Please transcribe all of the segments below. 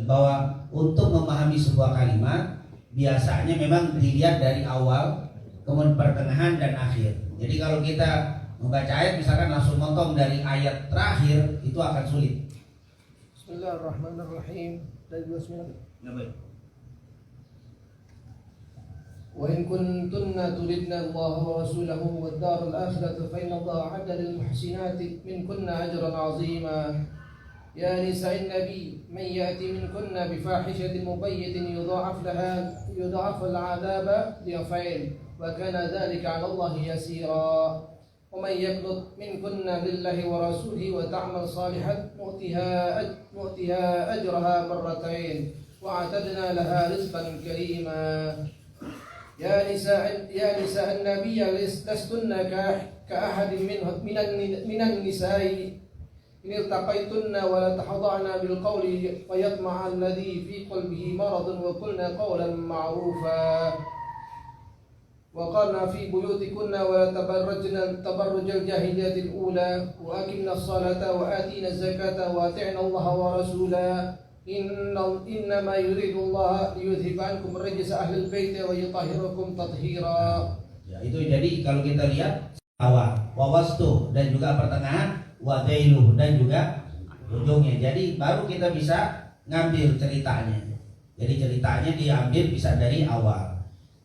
bahwa untuk memahami sebuah kalimat biasanya memang dilihat dari awal, kemudian pertengahan dan akhir. Jadi kalau kita membaca ayat misalkan langsung motong dari ayat terakhir itu akan sulit. Bismillahirrahmanirrahim. Baik. وإن كنتن تردن الله ورسوله والدار الآخرة فإن الله أعد للمحسنات منكن أجرا عظيما يا نساء النبي من يأتي منكن بفاحشة مبينة يضاعف العذاب ضعفين وكان ذلك على الله يسيرا ومن يقنط منكن لله ورسوله وتعمل صالحا نؤتها أجرها مرتين وأعتدنا لها رزقا كريما يا نساء النبي لستن كأحد من النساء إن التقيتن ولا تخضعن بالقول فيطمع الذي في قلبه مرض وقلن قولا معروفا وقرنا في بيوتكن ولا تبرجن تبرج الجاهلية الأولى وأقمنا الصلاة وآتينا الزكاة وأطعنا الله ورسوله إنما يريد الله ليذهب عنكم الرجس أهل البيت ويطهركم تطهيرا. Ya, itu jadi kalau kita lihat awal, wawastu dan juga pertengahan, wadailuh dan juga ujungnya. Jadi baru kita bisa ngambil ceritanya. Jadi ceritanya diambil bisa dari awal.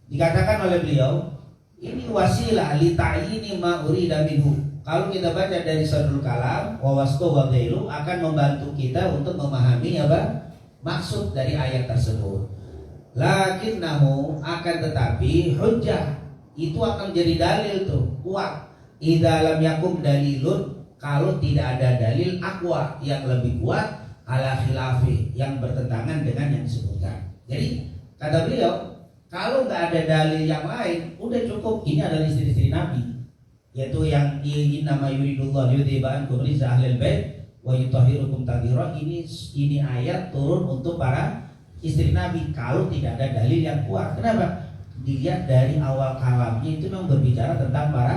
Dikatakan oleh beliau, ini wasilah li ta'yini ma urida minhu. Kalau kita baca dari Sadrul Kalam, wawastu wadailuh akan membantu kita untuk memahami apa maksud dari ayat tersebut. Lakinnahu akan tetapi hujjah itu akan jadi dalil tuh kuat. Idza lam yakum dalilun, kalau tidak ada dalil aqwa yang lebih kuat ala khilafi yang bertentangan dengan yang disebutkan. Jadi kata beliau, kalau nggak ada dalil yang lain, udah cukup ini adalah istri-istri Nabi, yaitu yang nama yuridullah yudhiba ankum rijsa ahlil bait wa yutahhirukum tathira. Ini ayat turun untuk para istri Nabi kalau tidak ada dalil yang kuat. Kenapa? Dilihat dari awal kalamnya itu memang berbicara tentang para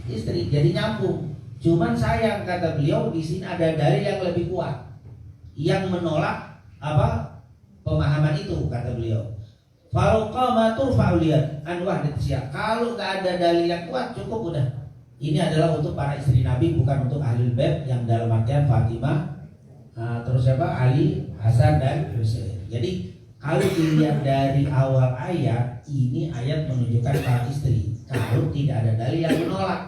istri, jadi nyambung. Cuman sayang kata beliau di sini ada dalil yang lebih kuat yang menolak apa pemahaman itu kata beliau. Fauqamatur fauliyat anwah ditsia. Kalau nggak ada dalil yang kuat cukup udah. Ini adalah untuk para istri Nabi, bukan untuk ahlul bait yang dalam artian Fatimah, terus siapa? Ali, Hasan dan Husain. Jadi kalau dilihat dari awal ayat, ini ayat menunjukkan para istri. Kalau tidak ada dalil yang menolak,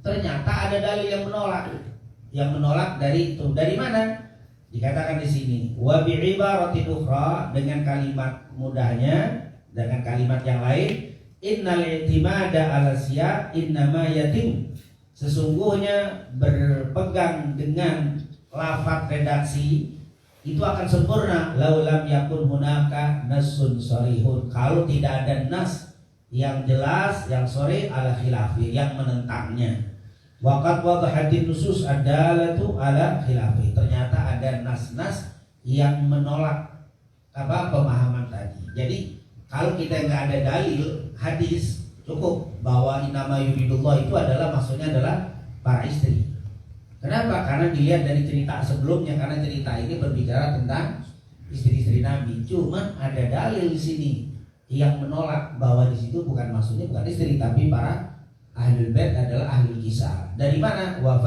ternyata ada dalil yang menolak. Yang menolak dari itu dari mana? Dikatakan di sini, wa bi'ibaratin ukhra, dengan kalimat mudahnya, dengan kalimat yang lain, innal i'timada 'ala siyaq innama yatim. Sesungguhnya berpegang dengan lafaz redaksi itu akan sempurna laulam yakun hunaka nasun sharihun, kalau tidak ada nas yang jelas yang sharih ala khilafi yang menentangnya. Waqad wadahatin nusus adalatu ala khilafi, ternyata ada nas-nas yang menolak apa pemahaman tadi. Jadi kalau kita nggak ada dalil hadis, cukup bahwa inama yuridullah itu adalah maksudnya adalah para istri. Kenapa? Karena dilihat dari cerita sebelumnya, karena cerita ini berbicara tentang istri-istri Nabi. Cuman ada dalil di sini yang menolak bahwa di situ bukan maksudnya bukan istri tapi para ahlul bait adalah ahlul kisah. Dari mana? Wa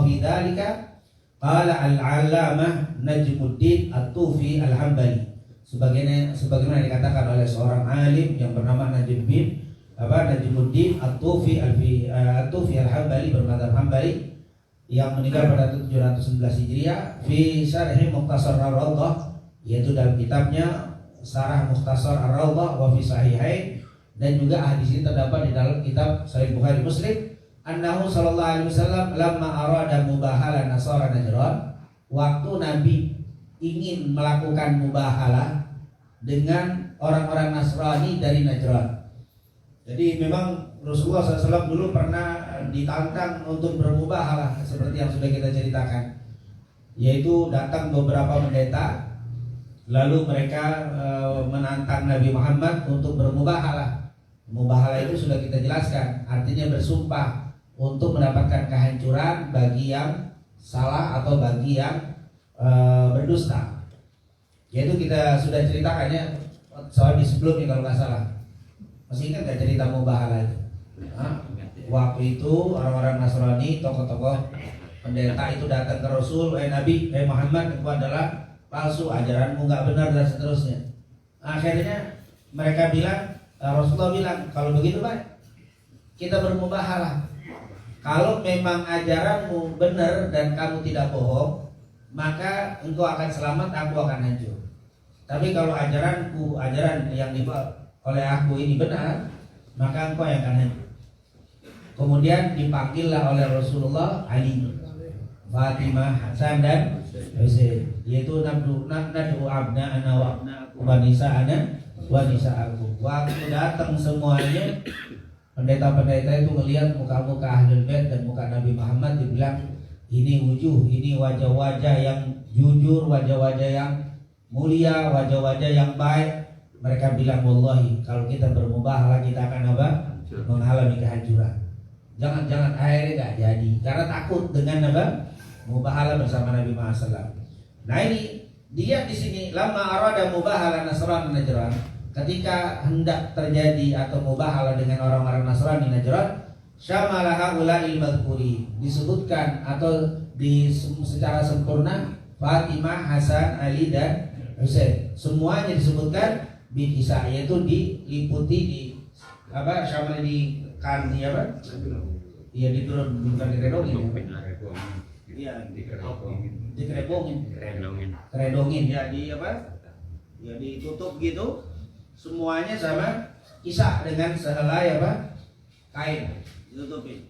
fi dzalika qala al-'allamah Najmuddin At-Tufi Al-Hambali. Sebagaimana dikatakan oleh seorang alim yang bernama Najmuddin At-Tufi Al-Hambali bermadzhab Hambali yang meninggal pada 711 Hijriah fi Syarh Mukhtasar Ar-Raudhah, yaitu dalam kitabnya Syarah Mukhtasar Ar-Raudhah wa fi Sahihain, dan juga hadis ini terdapat di dalam kitab Sahih Bukhari Muslim. Annahu sallallahu alaihi wasallam lamma arada mubahala Nasara Najran, waktu Nabi ingin melakukan mubahalah dengan orang-orang Nasrani dari Najran. Jadi memang Rasulullah SAW dulu pernah ditantang untuk bermubahalah seperti yang sudah kita ceritakan, yaitu datang beberapa pendeta, lalu mereka menantang Nabi Muhammad untuk bermubahalah. Mubahalah itu sudah kita jelaskan, artinya bersumpah untuk mendapatkan kehancuran bagi yang salah atau bagi yang berdusta. Yaitu kita sudah ceritakannya soal di sebelumnya kalau nggak salah. Masih ingat nggak cerita mubahalah itu? Hah? Waktu itu orang-orang Nasrani, tokoh-tokoh pendeta itu datang ke Rasul, Nabi, Muhammad, itu adalah palsu, ajaranmu nggak benar dan seterusnya. Akhirnya mereka bilang, Rasulullah bilang, kalau begitu baik, kita bermubahalah. Kalau memang ajaranmu benar dan kamu tidak bohong, maka engkau akan selamat, aku akan hancur. Tapi kalau ajaran yang dibawa oleh aku ini benar, maka engkau yang akan hancur. Kemudian dipanggillah oleh Rasulullah Ali, Fatimah, Hasan dan Husain, yaitu nadu abna'ana wa abna'akum wa nisa'ana wa nisa'akum. Waktu datang semuanya, pendeta-pendeta itu melihat muka-muka Ahlul Bait dan muka Nabi Muhammad, dibilang ini wajah-wajah yang jujur, wajah-wajah yang mulia, wajah-wajah yang baik. Mereka bilang, wallahi kalau kita bermubahalah kita akan apa? Mengalami kehancuran. Jangan akhirnya nggak jadi karena takut dengan apa? Mubahalah bersama Nabi Muhammad SAW. Nah ini dia di sini lama arada mubahalah Nasrani Najran, ketika hendak terjadi atau mubahalah dengan orang-orang Nasrani Najran, syamalaha ula'il madhkuri, disebutkan atau secara sempurna Fatimah, Hasan, Ali dan Husain, semuanya disebutkan bikisah, yaitu diliputi di apa? Syamal di kan apa? Iya bukan dikeredongin. Iya dikeredongin ya, di apa? Ya ditutup gitu. Semuanya sama kisah dengan sehelai apa? Kain ditutupin.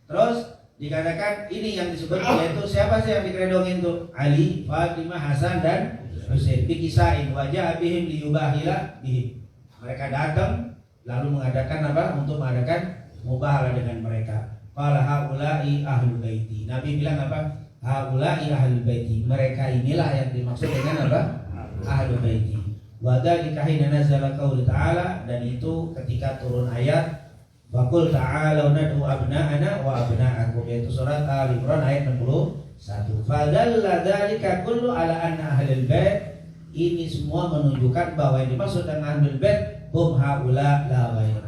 Terus dikatakan ini yang disebut, yaitu siapa sih yang dikeredongin tuh? Ali, Fatimah, Hasan dan Husain. Bikisain wajah bihim liyubahila bihim. Mereka datang lalu mengadakan apa? Untuk mengadakan mubahalah dengan mereka. Qala haula'i ahlul baiti. Nabi bilang apa? Haula'i ahlul baiti. Mereka inilah yang dimaksud dengan apa? Ahlul baiti. Wa dzalika hina nazala qaul ta'ala, dan itu ketika turun ayat Waqul ta'ala nad'u abna'ana wa abna'akum, yaitu surat Al-Imran ayat 61. Fadalla dzalika kullu ala anna ahlul bait. Ini semua menunjukkan bahwa yang dimaksud dengan ahlul bait hum haula la ghair.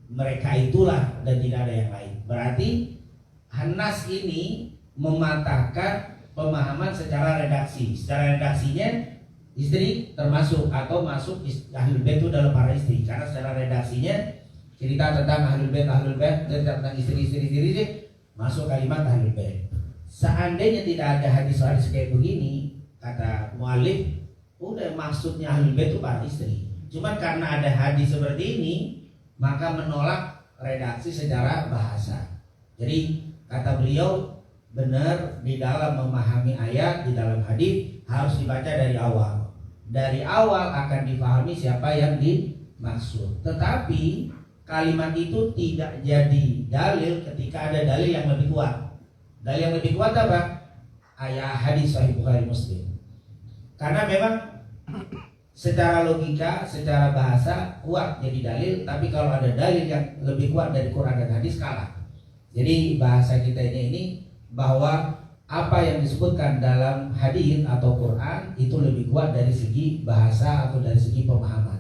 Mereka itulah dan tidak ada yang lain. Berarti Hanas ini mematahkan pemahaman secara redaksi. Secara redaksinya istri termasuk atau masuk ahlul bait itu dalam para istri, karena secara redaksinya cerita tentang ahlul bait, cerita tentang istri masuk kalimat ahlul bait. Seandainya tidak ada hadis-hadis kayak begini, kata muallif, udah maksudnya ahlul bait itu para istri. Cuman karena ada hadis seperti ini, maka menolak redaksi secara bahasa. Jadi kata beliau, benar di dalam memahami ayat, di dalam hadis harus dibaca dari awal. Dari awal akan dipahami siapa yang dimaksud. Tetapi kalimat itu tidak jadi dalil ketika ada dalil yang lebih kuat. Dalil yang lebih kuat apa? Ayat hadis Sahih Bukhari Muslim. Karena memang secara logika, secara bahasa kuat jadi dalil, tapi kalau ada dalil yang lebih kuat dari Quran dan hadis kalah. Jadi bahasa kita ini bahwa apa yang disebutkan dalam hadis atau Quran itu lebih kuat dari segi bahasa atau dari segi pemahaman.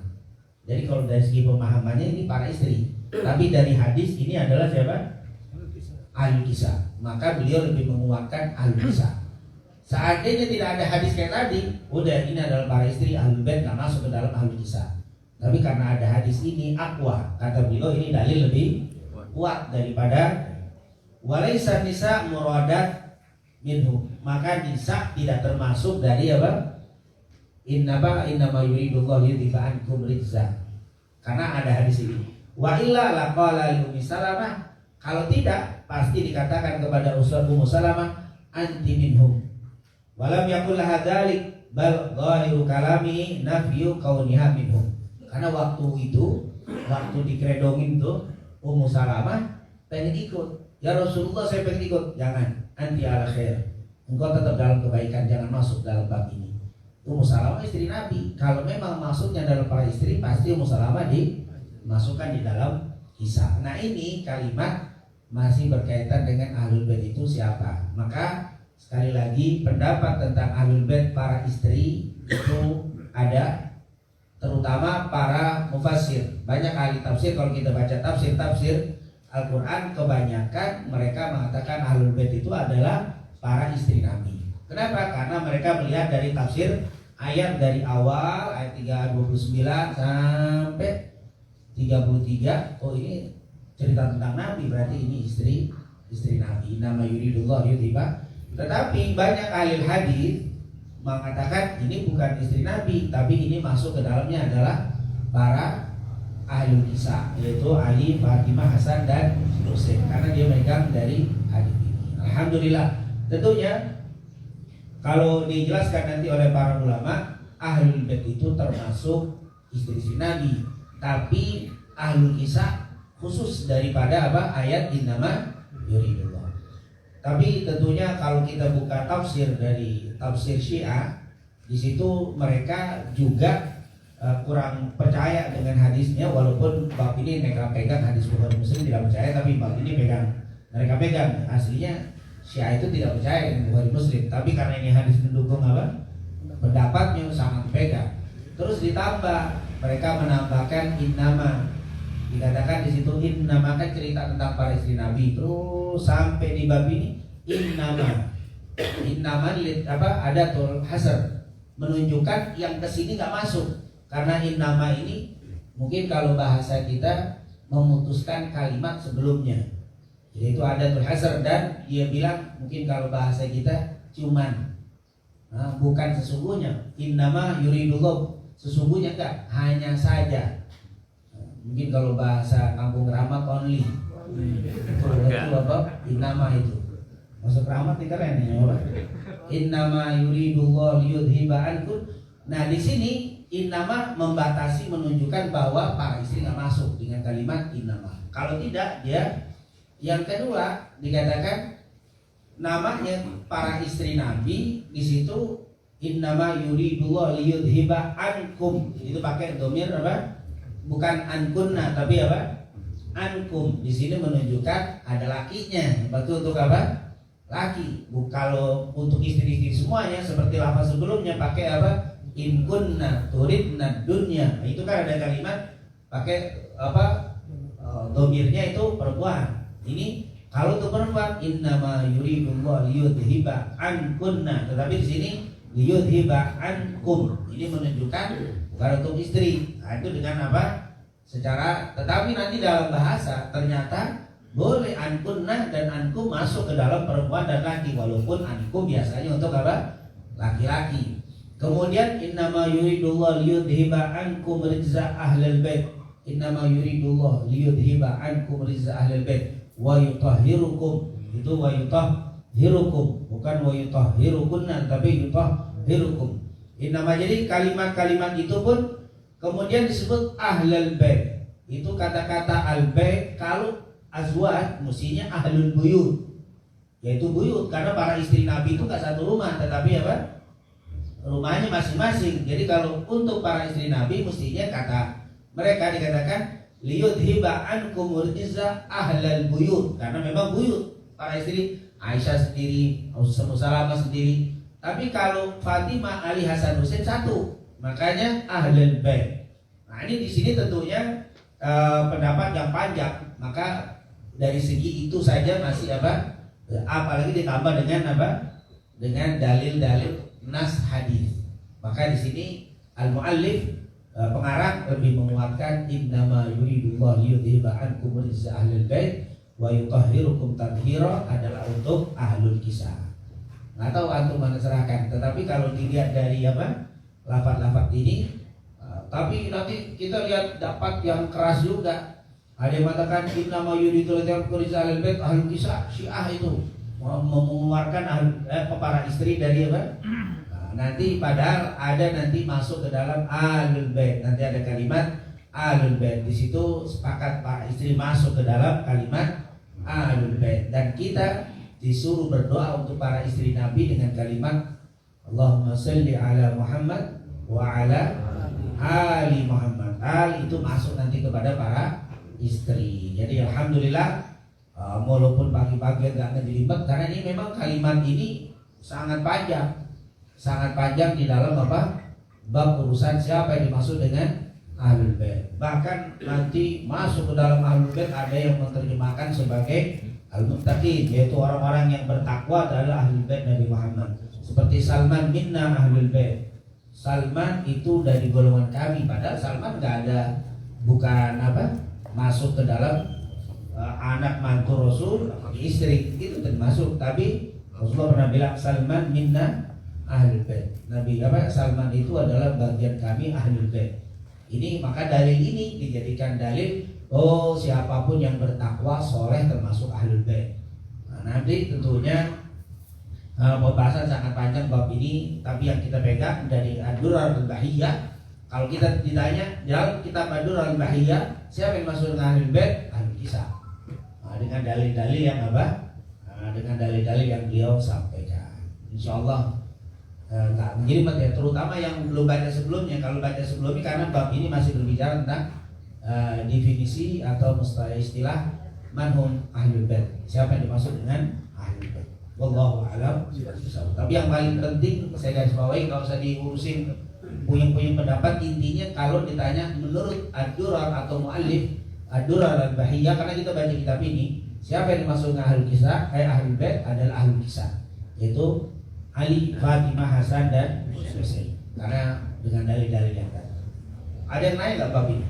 Jadi kalau dari segi pemahamannya ini para istri, tapi dari hadis ini adalah siapa? Ahli kisah. Maka beliau lebih menguatkan ahli kisah. Seandainya tidak ada hadis kayak tadi, udah ini adalah para istri ahlul bait, nggak masuk ke dalam ahli kisah. Tapi karena ada hadis ini aqwa, kata beliau ini dalil lebih kuat daripada walaysa nisa muradat minhu, maka nisa tidak termasuk dari apa? Innama yuridullahu yudhiba ankum rijza. Karena ada hadis ini. Wa illa laqala li Ummi Salamah, kalau tidak pasti dikatakan kepada Ummu Salamah anti minhum. Walam yakul laha dzalik bal dhahiru kalami nafyu kauniha minhum. Karena waktu itu, waktu dikeredongin tuh Ummu Salamah pengen ikut. Ya Rasulullah, saya pengen ikut. Jangan, anti ala khair. Engkau tetap dalam kebaikan, jangan masuk dalam bab ini. Ummu Salamah istri Nabi. Kalau memang masuknya dalam para istri, pasti Ummu Salamah dimasukkan di dalam kisah. Nah ini kalimat masih berkaitan dengan ahlul bait itu siapa. Maka sekali lagi pendapat tentang ahlul bait para istri itu ada, terutama para mufassir. Banyak ahli tafsir, kalau kita baca tafsir Al-Quran, kebanyakan mereka mengatakan Ahlul Bait itu adalah para istri Nabi. Kenapa? Karena mereka melihat dari tafsir ayat dari awal ayat 329 sampai 33, oh ini cerita tentang Nabi, berarti ini istri Nabi. Nama yuridullah yudhiba. Tetapi banyak ahli hadis mengatakan ini bukan istri Nabi, tapi ini masuk ke dalamnya adalah para ahli kisah, yaitu Ali, Fatimah, Hasan dan Husain, karena dia megang dari hadis ini. Alhamdulillah. Tentunya kalau dijelaskan nanti oleh para ulama, ahlul bait itu termasuk istri Nabi, tapi ahlul kisah khusus daripada ayat innama yuridullah. Tapi tentunya kalau kita buka tafsir dari tafsir Syiah, di situ mereka juga kurang percaya dengan hadisnya, walaupun bab ini mereka pegang, hadis Bukhari Muslim tidak percaya, tapi bab ini mereka pegang. Aslinya Syiah itu tidak percaya dengan Bukhari Muslim, tapi karena ini hadis mendukung pendapatnya sangat pegang. Terus ditambah mereka menambahkan innama, dikatakan di situ innama, kan cerita tentang para istri Nabi, terus sampai di bab ini innama ada tul hasr, menunjukkan yang kesini nggak masuk. Karena innama ini mungkin kalau bahasa kita memutuskan kalimat sebelumnya, jadi itu ada tul hasr, dan dia bilang mungkin kalau bahasa kita cuman, bukan sesungguhnya. Innama yuridullah, sesungguhnya enggak, hanya saja. Mungkin kalau bahasa kampung Ramat only, itu innama itu masuk Ramat nih, keren ya. Innama yuridullah liyudhiba ankum. Nah di sini innama membatasi, menunjukkan bahwa para istri nggak masuk dengan kalimat innama. Kalau tidak, dia yang kedua dikatakan namanya para istri Nabi di situ innama yuridullah liyudhiba ankum, itu pakai domir bukan ankunna, tapi ankum. Di sini menunjukkan ada lakinya, betul untuk laki. Kalau untuk istri-istri semuanya seperti lafaz sebelumnya pakai in kunna turidna dunya, itu kan ada kalimat pakai domirnya itu perempuan. Ini kalau untuk perempuan innama yuridullah liyudhiba ankunna, tetapi di sini liyudhiba ankum, ini menunjukkan bukan untuk istri. Nah, itu dengan secara, tetapi nanti dalam bahasa ternyata boleh ankunna dan ankum masuk ke dalam perempuan dan laki, walaupun ankum biasanya untuk laki-laki. Kemudian innama yuridullah liyudhiba ankum rijza ahlil bait. Innama yuridullah liyudhiba ankum rijza ahlil bait wa yutahhirukum. Itu wa yutahhirukum, bukan wa yutahhirukunna, tapi yutahhirukum. Innama, jadi kalimat-kalimat itu pun kemudian disebut ahlul bait. Itu kata-kata al-bait, kalau azwaj mestinya ahlul buyut, yaitu buyut, karena para istri Nabi itu enggak satu rumah, tetapi rumahnya masing-masing. Jadi kalau untuk para istri Nabi mestinya kata mereka dikatakan liyudhiba ankum rijza ahlal buyut, karena memang buyut, para istri Aisyah sendiri, Ummu Salamah sendiri. Tapi kalau Fatimah, Ali, Hasan, Husain satu, makanya ahlul bait. Nah ini di sini tentunya pendapat yang panjang, maka dari segi itu saja masih apalagi ditambah dengan dengan dalil-dalil nas hadis. Maka di sini al-muallif pengarang lebih menguatkan innama yuridullah liyudhiba ankum rijza ahlul bait wa yutahhirukum tathira adalah untuk ahlul kisah. Nggak tahu antum mana serahkan, tetapi kalau dilihat dari lafaz-lafaz ini, tapi nanti kita lihat dapat yang keras juga. Ada yang mengatakan innama yuridullah liyudhiba rijza ahlul bait, ahlul kisah. Syiah itu mengeluarkan para istri dari nanti padahal ada nanti masuk ke dalam ahlul bait, nanti ada kalimat ahlul bait, di situ sepakat para istri masuk ke dalam kalimat ahlul bait, dan kita disuruh berdoa untuk para istri Nabi dengan kalimat Allahumma sholli ala Muhammad wa ala ali Muhammad. Al itu masuk nanti kepada para istri. Jadi alhamdulillah, walaupun pagi-pagi agak ngejelimet, karena ini memang kalimat ini sangat panjang di dalam bab urusan siapa yang dimaksud dengan ahlul bait. Bahkan nanti masuk ke dalam ahlul bait ada yang menerjemahkan sebagai al-muttaqin, yaitu orang-orang yang bertakwa adalah ahlul bait Nabi Muhammad. Seperti Salman minna ahlul bait. Salman itu dari golongan kami, padahal Salman nggak ada, bukan masuk ke dalam anak mantu Rasul, istri itu termasuk. Tapi Rasulullah pernah bilang Salman minna ahlul bait. Nabi Salman itu adalah bagian kami ahlul bait. Ini maka dalil ini dijadikan dalil, oh siapapun yang bertakwa soleh termasuk ahlul bait. Nah, nanti tentunya pembahasan sangat panjang bab ini, tapi yang kita pegang dari Ad-Durar al-Bahiyah. Kalau kita ditanya dalam kitab Ad-Durar al-Bahiyah siapa yang masuk dengan ahlul bait, ahlul kisah. Nah, dengan dalil-dalil yang dengan dalil-dalil yang beliau sampaikan. Insyaallah nggak menjadi ya, terutama yang belum baca sebelumnya. Kalau baca sebelumnya, karena bab ini masih berbicara tentang definisi atau istilah manhum ahlul bait, siapa yang dimaksud dengan ahlul bait. Wallahu a'lam. Tapi yang paling penting saya garis bawahi, nggak usah diurusin punya pendapat. Intinya kalau ditanya menurut Ad-Durar atau muallif Ad-Durar al-Bahiyah, karena kita baca kitab ini, siapa yang dimaksud dengan ahlul kisah, ahlul bait adalah ahlul kisah, yaitu Ali, Fatimah, Hasan dan Husain. Karena dengan dalil-dalil yang tadi. Ada yang lain nggak bab ini?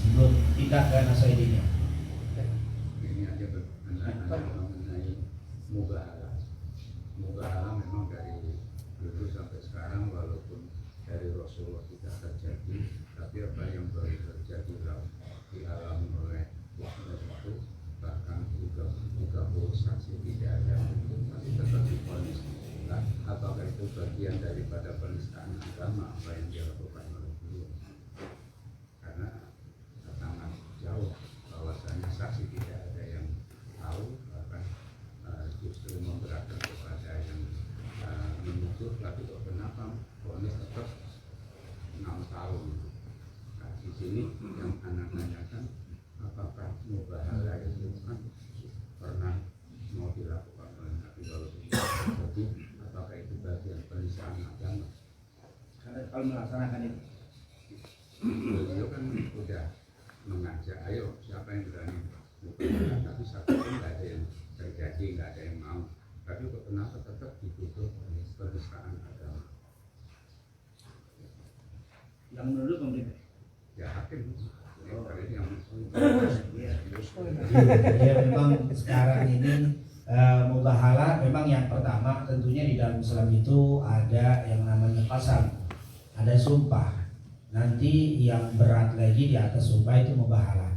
Sebelum pindah ke nasaidinya. Ini aja mengenai mubahalah. Mubahalah memang dari dulu sampai sekarang, walaupun dari Rasulullah tidak terjadi, tapi apa yang baru terjadi dialami oleh waktu itu, bahkan juga saksi tidak ada, masih tetap divonis. Nah, apakah itu bagian daripada penistaan agama apa yang dilakukan oleh beliau? Karena sangat jauh bahwasanya saksi tidak ada yang tahu, bahkan justru memberatkan kepada yang menuduh. Tapi kok kenapa vonis tetap 6 tahun? Nah, di sini yang anak tanyakan, apakah mubahalah itu kan pernah mau dilakukan oleh Nabi, walaupun jadi apakah itu bagian penistaan agama? Karena kalau melaksanakan itu, beliau kan udah mengajak, ayo siapa yang berani mubahalah, tapi satu pun nggak ada yang terjadi, nggak ada yang mau. Tapi kok kenapa tetap dituduh penistaan agama? yang menurut pemerintah. Ya hakim yang Ya memang sekarang ini mubahalah memang yang pertama tentunya di dalam Islam itu ada yang namanya qasam, ada sumpah. Nanti yang berat lagi di atas sumpah itu mubahalah.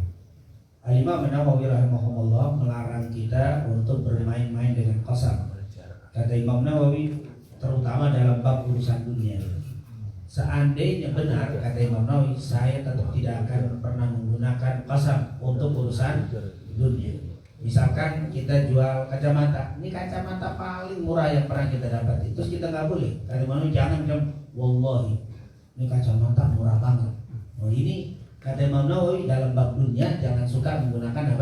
Al-Imam Nawawi rahimahullah melarang kita untuk bermain-main dengan qasam. Kata Imam Nawawi, terutama dalam bab urusan dunia. Seandainya benar, kata Imam Nawawi, saya tetap tidak akan pernah menggunakan qasam untuk urusan dunia. Misalkan kita jual kacamata, ini kacamata paling murah yang pernah kita dapat, terus kita nggak boleh. Kata Imam Nawawi, jangan wallahi, ini kacamata murah banget. Oh ini kata Imam Nawawi dalam bab dunia jangan suka menggunakan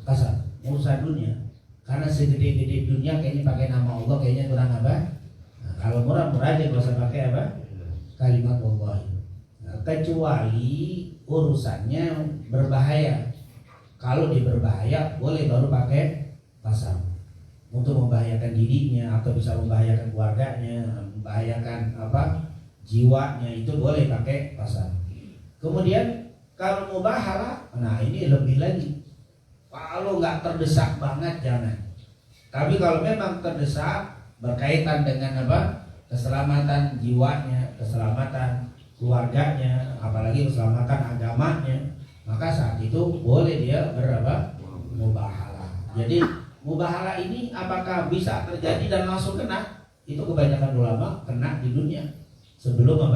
qasam urusan dunia, karena segede-gede dunia kayaknya pakai nama Allah kayaknya kurang Nah, kalau murah-murah aja nggak usah pakai kalimat wallahi. Nah, kecuali urusannya berbahaya. Kalau dia berbahaya boleh baru pakai qasam untuk membahayakan dirinya atau bisa membahayakan keluarganya, membahayakan jiwanya, itu boleh pakai qasam. Kemudian kalau mubahalah, nah ini lebih lagi. Kalau nggak terdesak banget jangan. Tapi kalau memang terdesak berkaitan dengan keselamatan jiwanya, keselamatan keluarganya, apalagi keselamatan agamanya, maka saat itu boleh dia mubahalah. Jadi mubahalah ini apakah bisa terjadi dan langsung kena? Itu kebanyakan ulama kena di dunia sebelum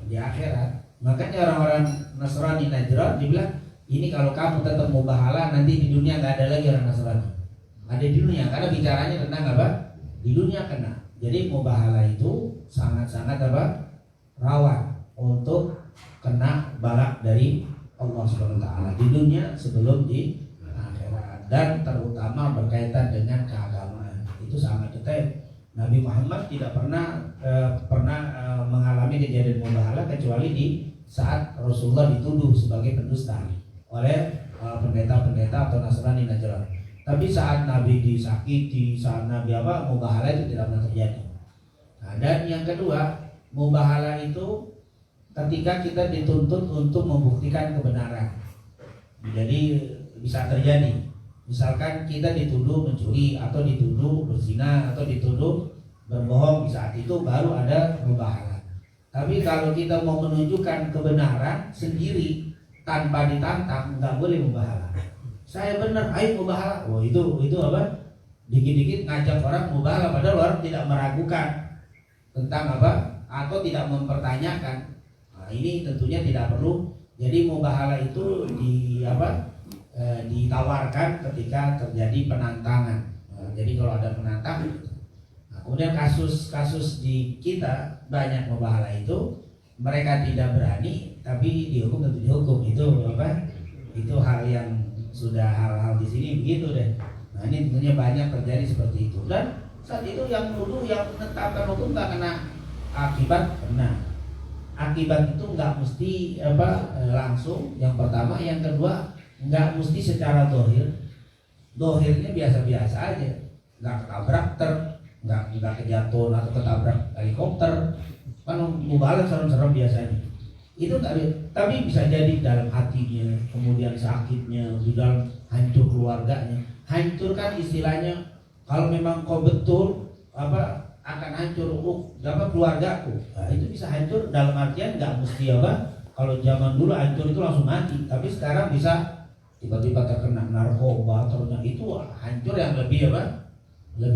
di akhirat. Makanya orang-orang Nasrani Najran dibilang, ini kalau kamu tetap mubahalah nanti di dunia nggak ada lagi orang Nasrani. Ada di dunia, karena bicaranya tentang di dunia kena. Jadi mubahalah itu sangat-sangat rawan untuk kena balak dari Allah Subhanahu wa taala di dunia sebelum di akhirat, dan terutama berkaitan dengan keagamaan. Itu sangat detail. Nabi Muhammad tidak pernah kejadian mubahalah kecuali di saat Rasulullah dituduh sebagai pendusta oleh pendeta-pendeta atau Nasrani Najran. Tapi saat Nabi disakiti, saat Nabi mubahalah itu tidak pernah terjadi. Nah, dan yang kedua, mubahalah itu ketika kita dituntut untuk membuktikan kebenaran. Jadi bisa terjadi. Misalkan kita dituduh mencuri atau dituduh berzina atau dituduh berbohong, di saat itu baru ada mubahalah. Tapi kalau kita mau menunjukkan kebenaran sendiri tanpa ditantang, nggak boleh mubahalah. Saya benar, ayo mubahalah. Oh itu apa? Dikit-dikit ngajak orang mubahalah padahal orang tidak meragukan tentang apa atau tidak mempertanyakan. Nah, ini tentunya tidak perlu. Jadi mubahalah itu ditawarkan ketika terjadi penantangan. Nah, jadi kalau ada penantang, nah, kemudian kasus di kita banyak mubahalah itu mereka tidak berani tapi dihukum tentu dihukum. Itu hal yang sudah hal-hal di sini begitu deh. Nah ini tentunya banyak terjadi seperti itu. Dan saat itu yang nuduh yang menetapkan hukum nggak kena akibat, kena akibat itu nggak mesti langsung. Yang pertama, yang kedua nggak mesti secara dohir. Dohirnya biasa-biasa aja, nggak ketabrak truk, nggak kejatuhan atau ketabrak helikopter. Kan mubahalah serem-serem biasanya. Itu tapi bisa jadi dalam hatinya, kemudian sakitnya, di dalam hancur keluarganya. Hancur kan istilahnya kalau memang kau betul akan hancur keluargaku. Nah, itu bisa hancur dalam artian nggak mesti kalau zaman dulu hancur itu langsung mati, tapi sekarang bisa tiba-tiba terkena narkoba, ternyata itu hancur yang lebih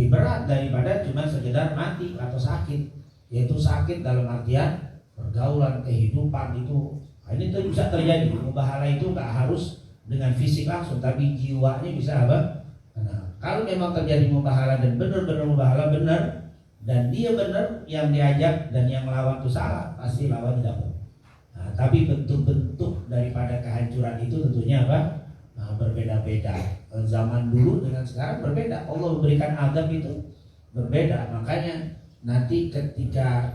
berat daripada cuma sekedar mati atau sakit. Yaitu sakit dalam artian pergaulan, kehidupan itu. Ini tuh bisa terjadi. Mubahalah itu nggak harus dengan fisik langsung, tapi jiwanya bisa Nah, kalau memang terjadi mubahalah dan benar-benar mubahalah benar dan dia benar, yang diajak dan yang melawan itu salah, pasti lawan tidak boleh. Nah, tapi bentuk-bentuk daripada kehancuran itu tentunya berbeda-beda. Zaman dulu dengan sekarang berbeda. Allah memberikan adab itu berbeda. Makanya nanti ketika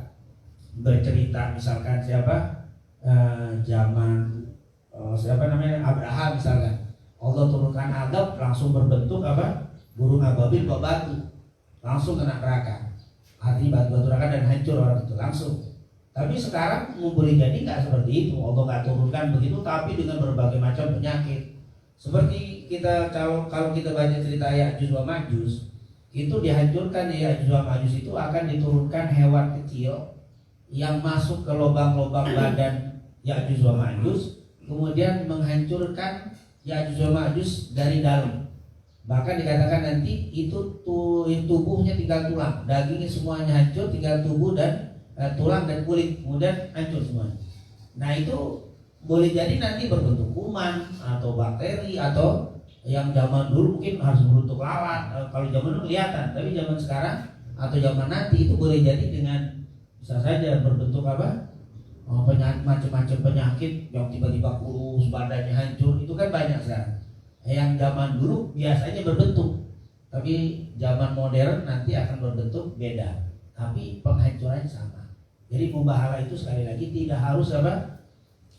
bercerita misalkan zaman Abraham misalkan, Allah turunkan adab langsung berbentuk burung ababil bawa batu, langsung kena neraka. Artinya batu neraka dan hancur orang itu langsung. Tapi sekarang boleh jadi nggak seperti itu. Allah nggak turunkan begitu, tapi dengan berbagai macam penyakit. Seperti kita kalau kita baca cerita Ya'juj wa Ma'juj, itu dihancurkan Ya'juj wa Ma'juj itu akan diturunkan hewan kecil yang masuk ke lubang-lubang badan Ya'juj wa Ma'juj, kemudian menghancurkan Ya'juj wa Ma'juj dari dalam. Bahkan dikatakan nanti itu tubuhnya tinggal tulang, dagingnya semuanya hancur, tinggal tubuh dan tulang dan kulit, kemudian hancur semuanya. Nah itu boleh jadi nanti berbentuk kuman atau bakteri atau yang zaman dulu mungkin harus berbentuk lalat. Kalau zaman dulu kelihatan, tapi zaman sekarang atau zaman nanti itu boleh jadi dengan bisa saja berbentuk macam-macam penyakit yang tiba-tiba kurus, badannya hancur. Itu kan banyak sekarang. Yang zaman dulu biasanya berbentuk, tapi zaman modern nanti akan berbentuk beda, tapi penghancurannya sama. Jadi mubahalah itu sekali lagi tidak harus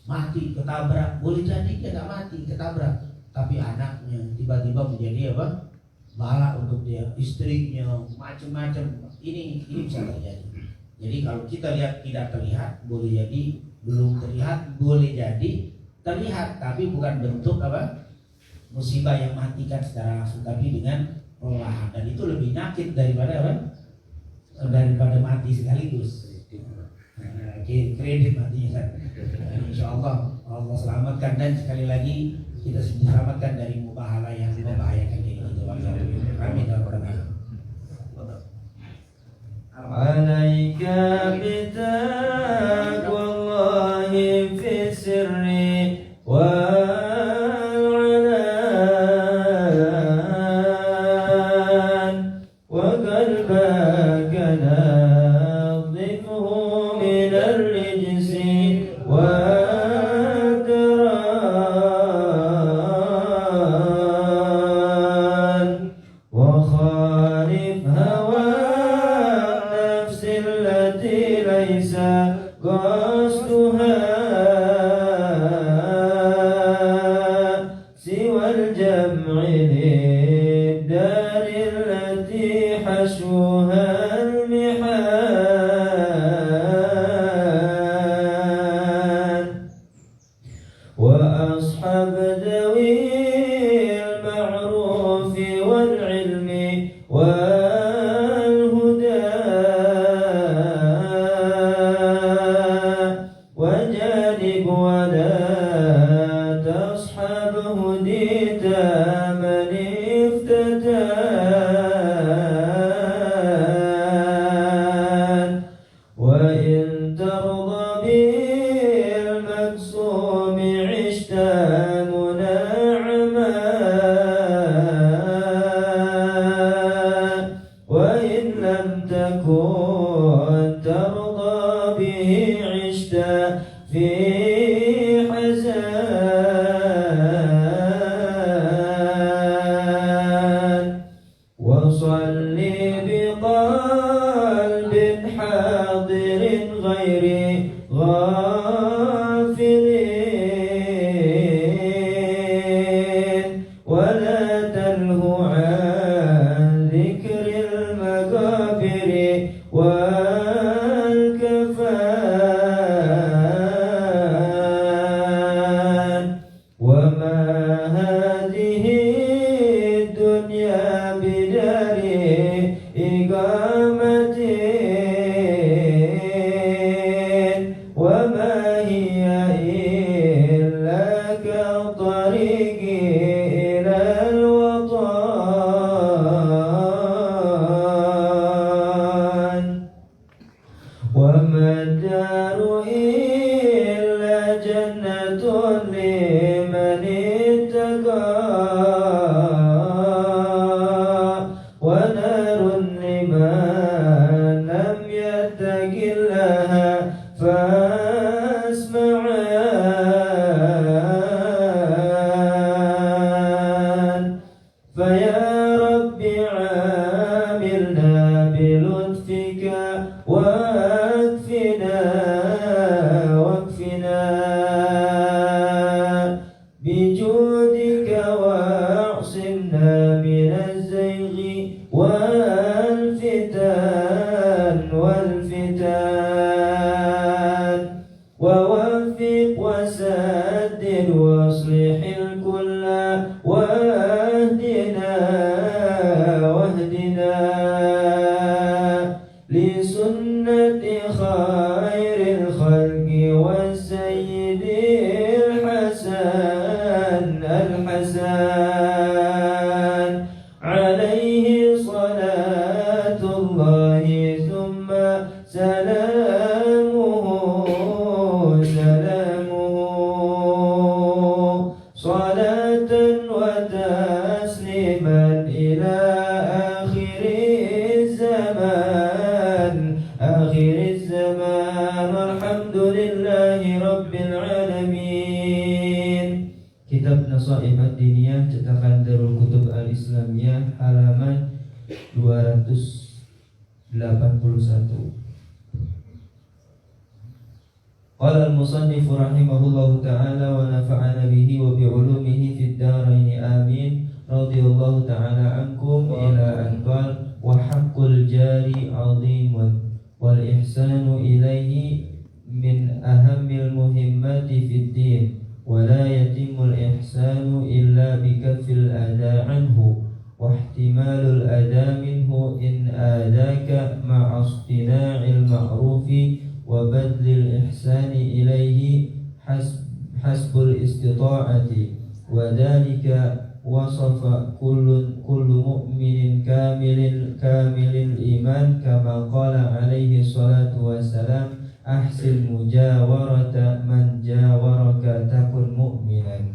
mati, ketabrak. Boleh jadi dia nggak mati, ketabrak, tapi anaknya tiba-tiba menjadi bala untuk dia, istrinya, macam-macam. Ini bisa terjadi. Jadi kalau kita lihat tidak terlihat, boleh jadi belum terlihat, boleh jadi terlihat, tapi bukan bentuk musibah yang matikan secara langsung, tapi dengan perlahan. Dan itu lebih nyakit daripada mati sekaligus. Kredit matinya kan. Insya Allah Allah selamatkan, dan sekali lagi kita diselamatkan dari mubahalah yang membahayakan diri kita. Amin ya rabbal alamin. Alaika bitaqwallahi fi sirri wa وخالق قصدها سوى الجمع للدار التي حشوها المحال وأصحاب ذوي المعروف والعلم والهدى وجانب ولا تصحب هديت من افتتان وإن ترضى بالمكسوم عشت منعما وإن لم تكن ترضى به عشت في حزان وصل بقلب حاضر غير غافلين ولا تلهو عن ذكر المقابر والكفان وما هذه الدنيا بدار إقامة وما هي إلا كالطريق إلى الوطن وما الدار إلا جنة لمن اتقى ونار لمن لم يتق الله فاسمعان فيا رب عاملنا بلطفك واكفنا بجودك واعصمنا من الزيغ والفتان ووفق وسدد واصلح الكل واهدنا لسنة خير الخلق والسيد الحسن عليه صلاة الله ثم سلامه صلاة وتسليما إلى آخر الزمان والحمد لله رب العالمين. Kitab Nasaih Ad-Diniyah cetakan Darul Kutub Al-Islamiyah halaman 281. Qala al-musannif rahimahullahu ta'ala wa nafa'ana bihi wa bi'ulumihi fid dharain amin. Radhiyallahu ta'ala ankum ila an qala wa haqqul jari 'azimun wal ihsanu ilayhi min ahammil muhimmati fid din wa la yatimul ihsanu illa bikaffil adha anhu wa ihtimalul adha minhu in adaka ma'a istina'il ma'rufi wa badlil ihsani ilaihi hasbul istita'ati wa dhalika wasafa kullu mu'minin kamilil iman kama qala alaihi salatu wassalam ahsin mujawarata man jawaraka takun mu'minan.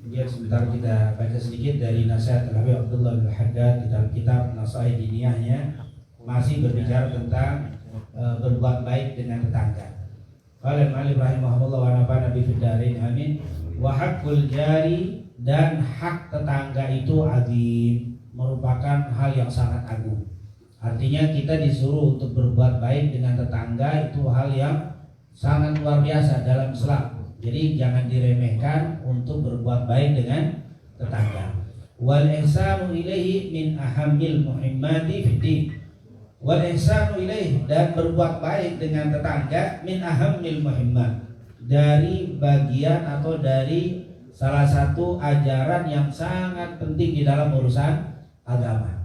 Kemudian sebentar kita baca sedikit dari nasihat Habib Abdullah bin Haddad di dalam kitab Nasaih Diniyahnya, masih berbicara tentang berbuat baik dengan tetangga. Qala al-mu'allif rahimahullah wa nafa'ana bi fid dharain amin. Wa haqqul jari, dan hak tetangga itu azim, merupakan hal yang sangat agung. Artinya kita disuruh untuk berbuat baik dengan tetangga, itu hal yang sangat luar biasa dalam Islam. Jadi jangan diremehkan untuk berbuat baik dengan tetangga. Wal ihsanu ilaihi min ahammil muhimmati fiddin. Wal ihsanu ilaihi, dan berbuat baik dengan tetangga min ahammil muhimmat, dari bagian atau dari salah satu ajaran yang sangat penting di dalam urusan agama.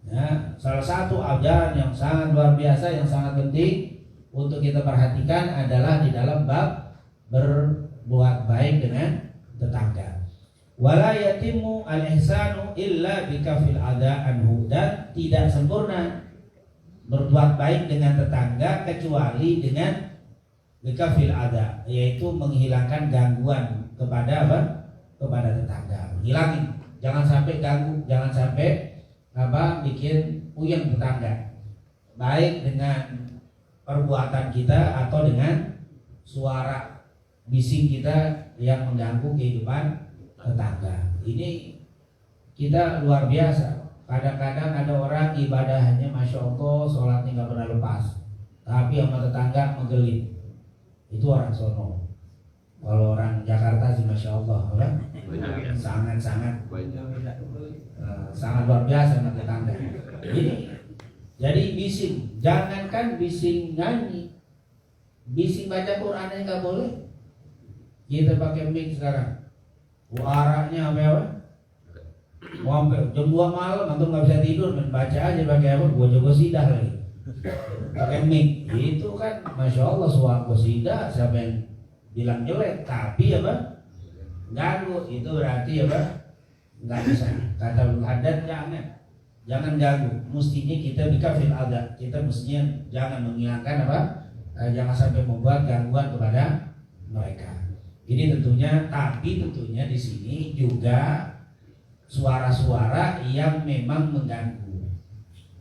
Ya, salah satu ajaran yang sangat luar biasa, yang sangat penting untuk kita perhatikan adalah di dalam bab berbuat baik dengan tetangga. Wala yatimmu al-ihsanu illa bikafil ada anhu, dan tidak sempurna berbuat baik dengan tetangga kecuali dengan bikafil ada, yaitu menghilangkan gangguan kepada apa? Kepada tetangga. Hilangin, jangan sampai ganggu, jangan sampai bikin puyeng tetangga, baik dengan perbuatan kita atau dengan suara bising kita yang mengganggu kehidupan tetangga. Ini kita luar biasa. Kadang-kadang ada orang ibadahnya masya Allah, sholatnya nggak pernah lepas, tapi sama tetangga menggelit. Itu orang sono. Kalau orang Jakarta sih masya Allah, kan? Sangat sangat luar biasa sama tetangga. Jadi bising, jangankan bising nyanyi, bising baca Quran aja nggak boleh. Kita pakai mic sekarang, suaranya apa? Sampai jam 2 malam antum nggak bisa tidur, baca aja pakai apa? Gua jago sidah lagi, pakai mic. Itu kan masya Allah suara qasidah, siapa yang bilang jelek? Tapi apa? Ganggu, itu berarti apa? Nggak bisa. Kata Haddad, jangan ganggu. Mestinya kita bikafil ada, kita mestinya jangan menghilangkan apa? Jangan sampai membuat gangguan kepada mereka. Ini tentunya, tapi tentunya di sini juga suara-suara yang memang mengganggu.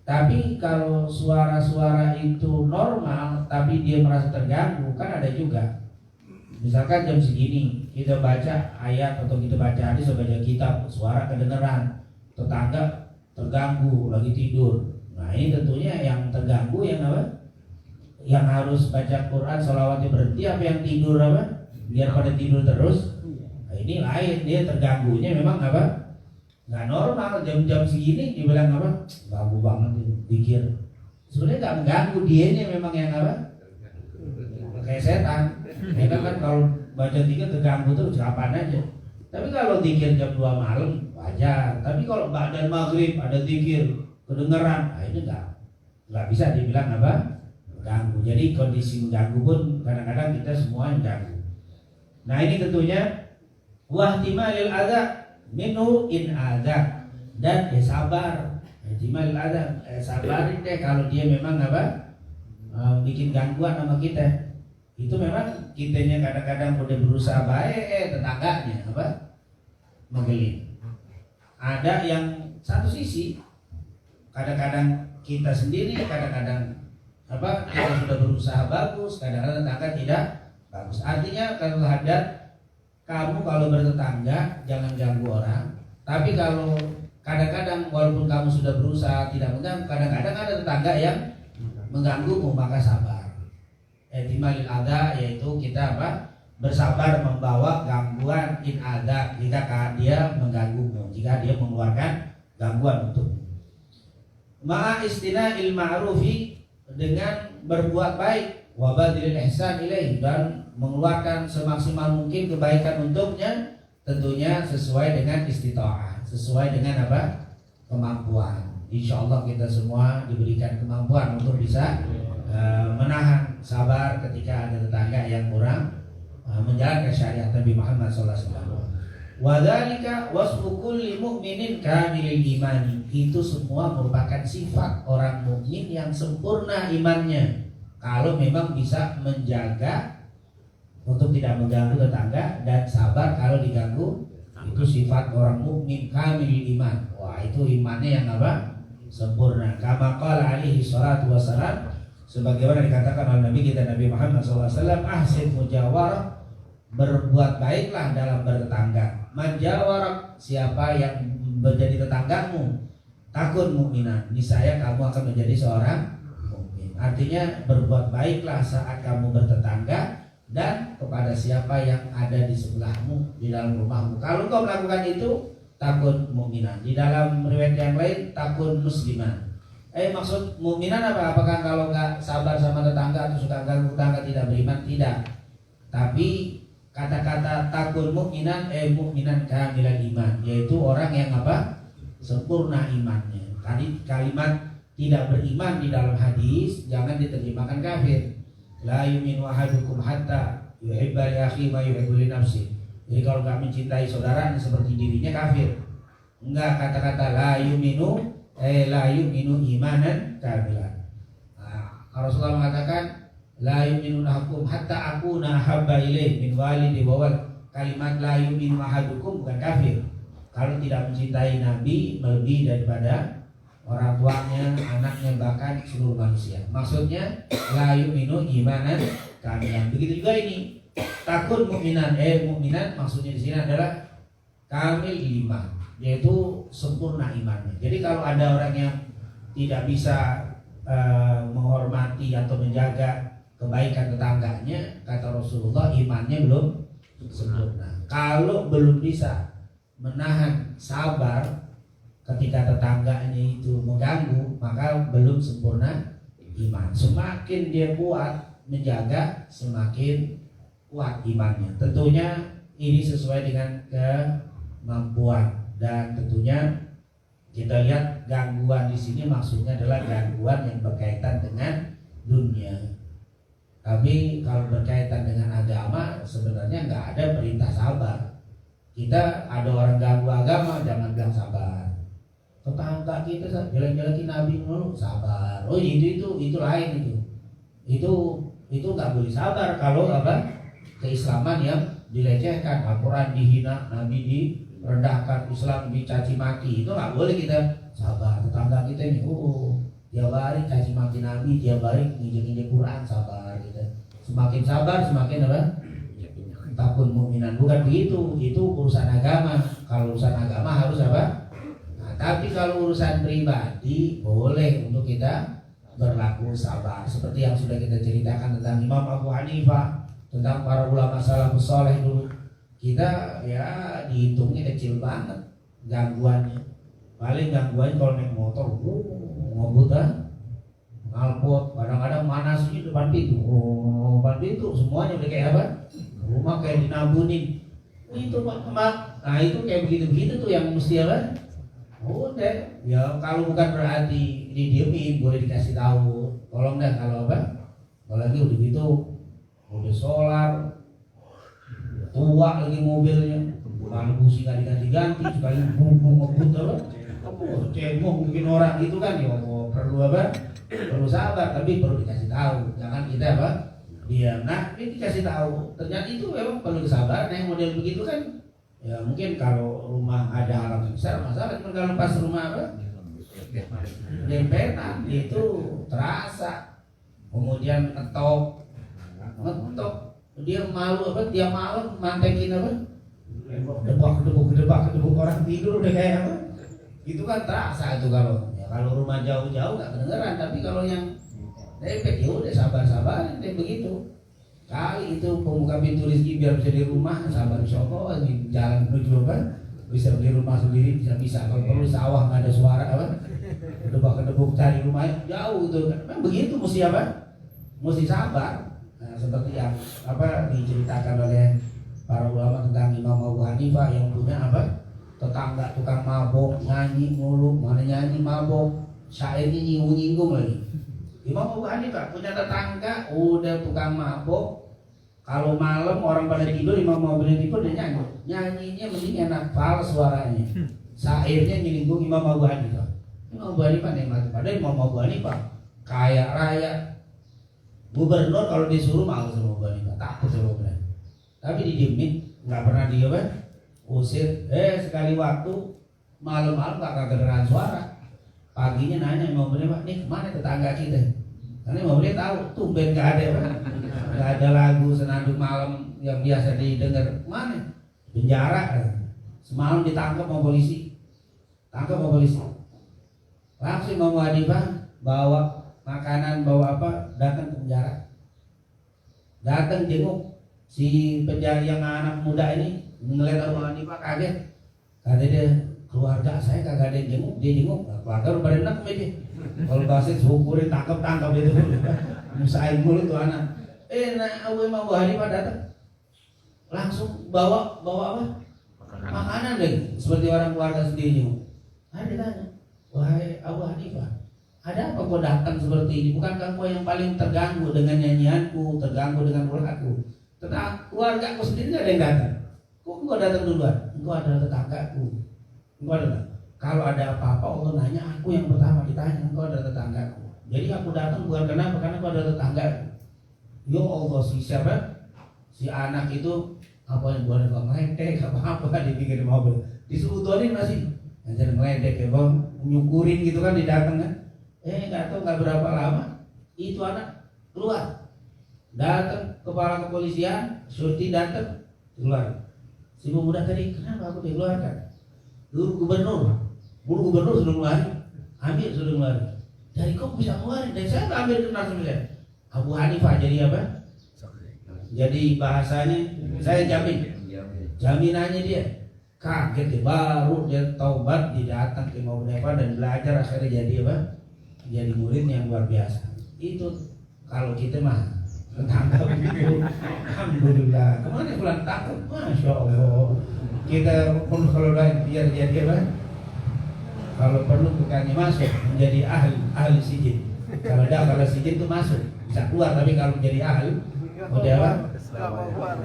Tapi kalau suara-suara itu normal, tapi dia merasa terganggu, kan ada juga. Misalkan jam segini kita baca ayat atau kita baca hadis atau baca kitab, suara kedengeran, tetangga terganggu lagi tidur. Nah ini tentunya yang terganggu yang apa? Yang harus baca Quran, sholawatnya berhenti, apa yang tidur apa? Biar pada tidur terus. Nah, ini lain, dia terganggunya memang apa? Nggak normal. Jam-jam segini dibilang apa? Ganggu banget itu, pikir. Sebenarnya nggak mengganggu, dianya memang yang apa? Kayak setan. Kita kan kalau baca zikir terganggu terus kapan aja. Tapi kalau zikir jam 2 malam wajar. Tapi kalau badan maghrib ada zikir kedengeran, nah itu nggak bisa dibilang apa? Mengganggu. Jadi kondisi mengganggu pun kadang-kadang kita semua yang ganggu. Nah ini tentunya wahtimalil adza minhu in adza, dan sabar. Ihtimalil adza, sabarin deh kalau dia memang apa? Bikin gangguan sama kita. Itu memang kitanya kadang-kadang udah berusaha baik, tetangganya apa? Menggelit. Ada yang satu sisi, kadang-kadang kita sendiri, kadang-kadang apa? Kita sudah berusaha bagus, kadang-kadang tetangga tidak bagus. Artinya kalau Haddad, kamu kalau bertetangga jangan ganggu orang. Tapi kalau kadang-kadang walaupun kamu sudah berusaha tidak mengganggu, kadang-kadang ada tetangga yang mengganggumu, maka sabar. Ihtimalil adza, yaitu kita apa? Bersabar membawa gangguan in adza jika dia mengganggumu, jika dia mengeluarkan gangguan untukmu. Ma'a istina'il ma'rufi, dengan berbuat baik, wa badilil ihsan ilaih, dan mengeluarkan semaksimal mungkin kebaikan untuknya, tentunya sesuai dengan istita'ah, sesuai dengan apa? Kemampuan. Insyaallah kita semua diberikan kemampuan untuk bisa menahan sabar ketika ada tetangga yang kurang menjalankan syariat Nabi Muhammad SAW. Wadzalika wasfu kulli mu'minin kamilil imani, itu semua merupakan sifat orang mukmin yang sempurna imannya. Kalau memang bisa menjaga untuk tidak mengganggu tetangga dan sabar kalau diganggu, itu sifat orang mukmin kamilil iman. Wah itu imannya yang apa? Sempurna. Kama qala alaihi salatu wassalam, sebagaimana dikatakan oleh Nabi kita Nabi Muhammad SAW, ahsin mujawarah, berbuat baiklah dalam bertetangga. Manjawarah, siapa yang menjadi tetanggamu, takun mu'minan, niscaya kamu akan menjadi seorang mukmin. Artinya berbuat baiklah saat kamu bertetangga dan kepada siapa yang ada di sebelahmu di dalam rumahmu. Kalau kau melakukan itu, takun mu'minan. Di dalam riwayat yang lain, takun musliman. Maksud mukminan apa? Apakah kalau nggak sabar sama tetangga atau suka ganggu tetangga tidak beriman? Tidak. Tapi kata-kata takun mukminan, mukminan kamilan iman, yaitu orang yang apa? Sempurna imannya. Tadi kalimat tidak beriman di dalam hadis jangan diterjemahkan kafir. La yu'minu ahadukum hatta yuhibba li akhihi ma yuhibbu li nafsihi. Jadi kalau nggak mencintai saudara seperti dirinya kafir. Enggak, kata-kata la yu'minu la yu'minu imanan kamilan. Rasulullah mengatakan la yu'minu ahadukum hatta akuna habba ilaih min walidi wa walad. Kalimat la yu'minu ahadukum bukan kafir. Kalau tidak mencintai Nabi melebihi daripada orang tuanya, anaknya, bahkan seluruh manusia. Maksudnya la yu'minu imanan kamilan. Begitu juga ini takun mukminan, mukminan maksudnya di sini adalah kamil iman, yaitu sempurna imannya. Jadi kalau ada orang yang tidak bisa menghormati atau menjaga kebaikan tetangganya, kata Rasulullah, imannya belum sempurna. Kalau belum bisa menahan sabar ketika tetangganya itu mengganggu, maka belum sempurna iman. Semakin dia kuat menjaga, semakin kuat imannya. Tentunya ini sesuai dengan kemampuan, dan tentunya kita lihat gangguan di sini maksudnya adalah gangguan yang berkaitan dengan dunia. Tapi kalau berkaitan dengan agama sebenarnya nggak ada perintah sabar. Kita ada orang ganggu agama jangan bilang sabar. Tetangga kita jelek-jelekin Nabi dulu sabar. Oh itu lain itu nggak boleh sabar kalau apa keislaman yang dilecehkan, Al-Quran dihina, Nabi direndahkan, Islam dicaci maki, itu nggak boleh kita sabar. Tetangga kita ini, dia balik caci maki Nabi, dia balik nginjek-nginjek Quran, sabar gitu. Semakin sabar semakin apa? Takun mu'minan. Bukan begitu, itu urusan agama. Kalau urusan agama harus apa? Nah, tapi kalau urusan pribadi boleh untuk kita berlaku sabar. Seperti yang sudah kita ceritakan tentang Imam Abu Hanifah, tentang para ulama salafus saleh dulu. Kita ya dihitungnya kecil banget gangguannya. Paling gangguannya kalau naik motor, ngebut ngalpot, kadang-kadang manasnya depan pintu, depan pintu semuanya udah kayak apa? Rumah kayak dinabunin. Itu Pak. Nah itu kayak begitu-begitu tuh yang mesti apa? Udah, ya kalau bukan berarti didiemin, boleh dikasih tahu. Tolong dah kalau apa? Apalagi udah gitu, udah solar, tua lagi mobilnya, lalu busi nggak diganti-ganti, sekali bung ngebut apa? Cemong mungkin orang itu kan ya perlu apa? Perlu sabar, tapi perlu dikasih tahu. Jangan kita apa? Diam. Nah ini dikasih tahu. Ternyata itu memang perlu kesabaran. Yang model begitu kan? Ya mungkin kalau rumah ada halaman besar masalah, kalau pas rumah apa? Dempetan itu terasa. Kemudian ngetok, dia malu apa? Dia malam mantekin apa? Debak orang tidur udah kayak apa? Itu kan terasa itu kalau ya, kalau rumah jauh-jauh nggak kedengeran, tapi kalau yang dempet ya udah sabar-sabar kayak begitu. Kali itu pembuka pintu rezeki biar bisa di rumah, sabar insyaallah di jalan menuju apa? Bisa beli rumah sendiri bisa. Kalau perlu sawah nggak ada suara apa? Kedebak-kedebuk cari rumah jauh itu. Memang begitu mesti apa? Mesti sabar. Nah, seperti yang apa diceritakan oleh para ulama tentang Imam Abu Hanifah yang punya apa? Tetangga tukang mabok, nyanyi mulu, mana nyanyi mabok, syairnya nyinggung-nyinggung lagi. Imam Abu Hanifah punya tetangga udah tukang mabok. Kalau malam orang pada tidur, Imam Abu Hanifah udah nyanyi. Nyanyinya mending enak, fals suaranya. Syairnya nyinggung Imam Abu Hanifah. Imam Abu Hanifah nikmat. Padahal Imam Abu Hanifah kaya raya, gubernur kalau disuruh mau sama Abu Hanifah, takut sama Abu Hanifah. Tapi didiemin, nggak pernah dia usir. Sekali waktu malam-malam gak kedengeran suara. Paginya nanya Imam Abu Hanifah, nih kemana tetangga kita? Karena Imam Abu Hanifah tahu, tumben gak ada gak ada lagu senandung malam yang biasa didengar. Mana? Penjara. Semalam ditangkap sama polisi. Langsung Imam Abu Hanifah bawa makanan, bawa apa, datang ke penjara. Datang jenguk si penjara yang anak muda ini, ngeliat Abu Hanifah kaget. Kata dia, keluarga saya kagak ada yang jenguk, dia jenguk. Nah, keluarga udah pada enak dia. Kalau basit syukurin, tangkap itu. Musain mulu tuh anak. Nah Imam Abu Hanifah datang, langsung bawa apa? Makanan deh, seperti orang keluarga sendiri jenguk. Ada tanya, wahai Abu Hanifah, ada apa kau datang seperti ini? Bukankah kau yang paling terganggu dengan nyanyianku, terganggu dengan ulatku? Tentang keluarga aku sendiri gak ada yang datang. Kok kau datang duluan? Engkau adalah tetanggaku. Engkau adalah, kalau ada apa-apa Allah nanya, aku yang pertama ditanya. Engkau adalah tetanggaku. Jadi aku datang bukan kenapa, karena kau adalah tetanggaku. Ya Allah, si siapa? Si anak itu apa yang buat ngeledek apa di pinggir mobil. Disuruh tuanin masih. Ngajar ngeledek ya bang, nyukurin gitu kan, didatang kan. Nggak tahu nggak berapa lama itu anak keluar, datang kepala kepolisian, Surti datang keluar. Si pemuda tadi, kenapa aku dikeluarkan? Buru gubernur sudah ngeluarin, ambil sudah ngeluarin. Dari kau bisa ngeluarin, dari saya nggak ambil kenal sama saya. Abu Hanifah jadi apa? Jadi bahasanya saya jaminannya dia. Kaget dia, baru dia taubat, dia datang ke Imam Abu Hanifah dan belajar, akhirnya jadi apa? Jadi murid yang luar biasa. Itu kalau kita mah tetangga begitu, alhamdulillah. Kemana pulang takut, masya Allah. Kita pun kalau lain biar jadi apa? Kalau perlu bukannya masuk menjadi ahli sijin. Kalau sijin itu masuk bisa keluar, tapi kalau menjadi ahli udah apa?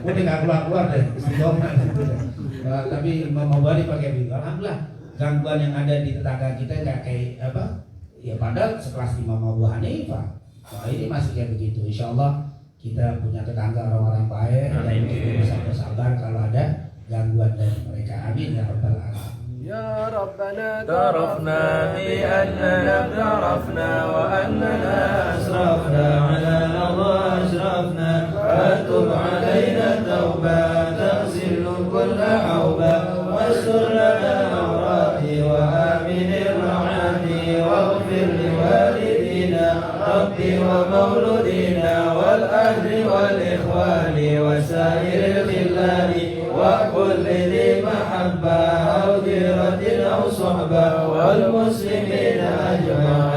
Udah nggak keluar deh, istiqomah. Tapi Imam Abu Hanifah pakai begitu. Alhamdulillah gangguan yang ada di tetangga kita nggak kayak apa? Ya padahal sekelas Imam Abu Hanifah. Wah ini masih kayak begitu. Insya Allah kita punya tetangga orang-orang baik dan kita bisa bersabar kalau ada gangguan dari mereka. Amin ya rabbal alamin. يا ربنا اعترفنا بأننا اعترفنا وأننا أسرفنا على الله أشرفنا فتب علينا توبة تغسل كل حوبة واستر لنا عوراتي وآمن الرعاني واغفر لوالدينا ربي ومولودينا والأهل والإخوان وسائر الخلان وكل ذي محبة أو جيرة أو صحبة والمسلمين أجمعين.